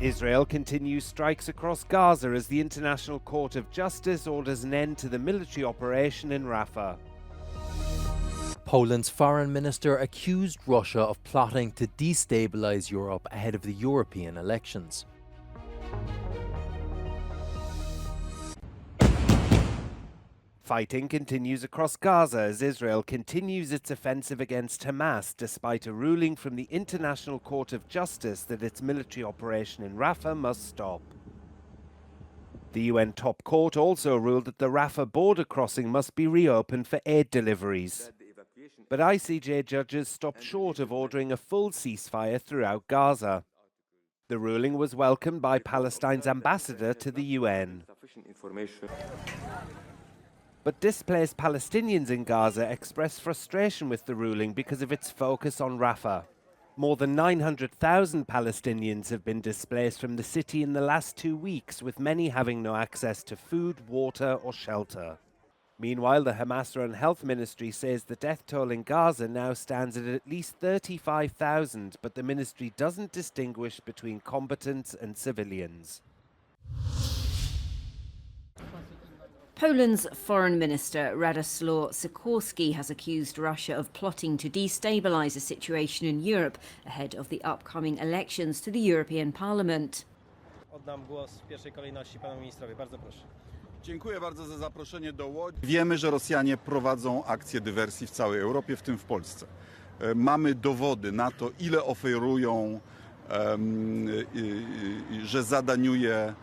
Israel continues strikes across Gaza as the International Court of Justice orders an end to the military operation in Rafah. Poland's foreign minister accused Russia of plotting to destabilize Europe ahead of the European elections. Fighting continues across Gaza as Israel continues its offensive against Hamas despite a ruling from the International Court of Justice that its military operation in Rafah must stop. The UN top court also ruled that the Rafah border crossing must be reopened for aid deliveries. But ICJ judges stopped short of ordering a full ceasefire throughout Gaza. The ruling was welcomed by Palestine's ambassador to the UN. But displaced Palestinians in Gaza expressed frustration with the ruling because of its focus on Rafah. More than 900,000 Palestinians have been displaced from the city in the last 2 weeks, with many having no access to food, water or shelter. Meanwhile, the Hamas-run health ministry says the death toll in Gaza now stands at least 35,000, but the ministry doesn't distinguish between combatants and civilians. Poland's Foreign Minister Radoslaw Sikorski has accused Russia of plotting to destabilize the situation in Europe ahead of the upcoming elections to the European Parliament. Oddam głos w pierwszej kolejności panu ministrowi. Bardzo proszę. Dziękuję bardzo za zaproszenie do Łodzi. Wiemy, że Rosjanie prowadzą akcje dywersji w całej Europie, w tym w Polsce. Mamy dowody na to, ile oferują, że zadaniuje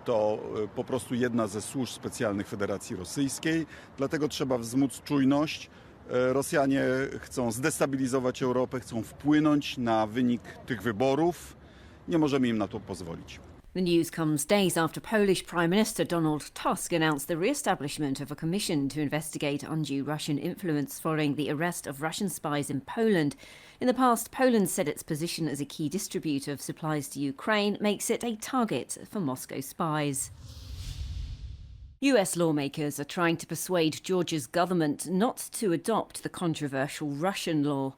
to po prostu jedna ze służb specjalnych Federacji Rosyjskiej. Dlatego trzeba wzmóc czujność. Rosjanie chcą zdestabilizować Europę, chcą wpłynąć na wynik tych wyborów. Nie możemy im na to pozwolić. The news comes days after Polish Prime Minister Donald Tusk announced the re-establishment of a commission to investigate undue Russian influence following the arrest of Russian spies in Poland. In the past, Poland said its position as a key distributor of supplies to Ukraine makes it a target for Moscow spies. US lawmakers are trying to persuade Georgia's government not to adopt the controversial Russian law.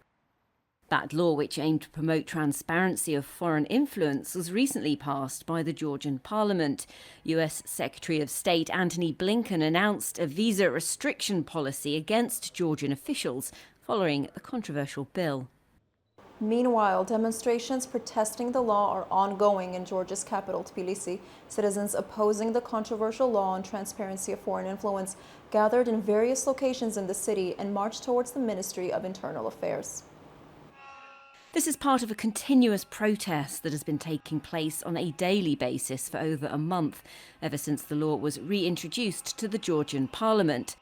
That law, which aimed to promote transparency of foreign influence, was recently passed by the Georgian parliament. US Secretary of State Antony Blinken announced a visa restriction policy against Georgian officials following the controversial bill. Meanwhile, demonstrations protesting the law are ongoing in Georgia's capital, Tbilisi. Citizens opposing the controversial law on transparency of foreign influence gathered in various locations in the city and marched towards the Ministry of Internal Affairs. This is part of a continuous protest that has been taking place on a daily basis for over a month, ever since the law was reintroduced to the Georgian parliament.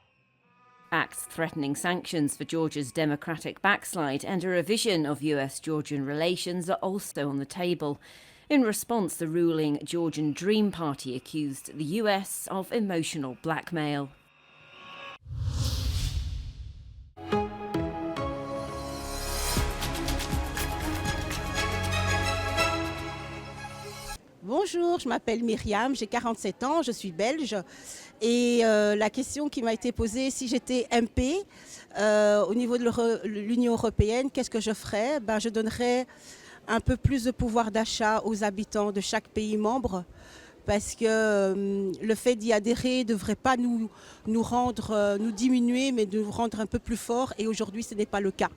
Acts threatening sanctions for Georgia's democratic backslide and a revision of US-Georgian relations are also on the table. In response, the ruling Georgian Dream Party accused the US of emotional blackmail. Bonjour, je m'appelle Myriam, j'ai 47 ans, je suis belge et la question qui m'a été posée, si j'étais MP au niveau de l'Union européenne, qu'est-ce que je ferais? Je donnerais un peu plus de pouvoir d'achat aux habitants de chaque pays membre parce que le fait d'y adhérer ne devrait pas nous diminuer, mais nous rendre un peu plus forts et aujourd'hui ce n'est pas le cas.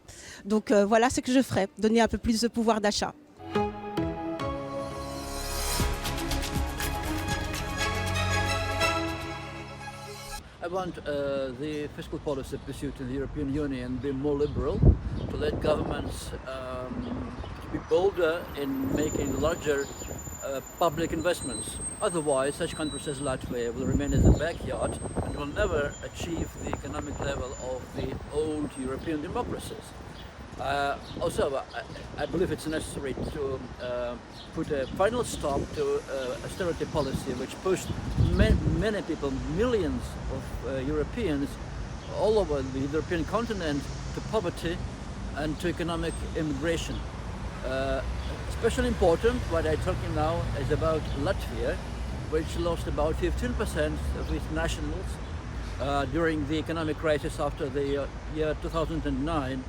Donc voilà ce que je ferais, donner un peu plus de pouvoir d'achat. I want the fiscal policy pursued in the European Union be more liberal, to let governments be bolder in making larger public investments. Otherwise, such countries as Latvia will remain as a backyard and will never achieve the economic level of the old European democracies. Also, I believe it's necessary to put a final stop to austerity policy, which pushed many people, millions of Europeans all over the European continent to poverty and to economic immigration. Especially important, what I'm talking now is about Latvia, which lost about 15% of its nationals during the economic crisis after the year 2009.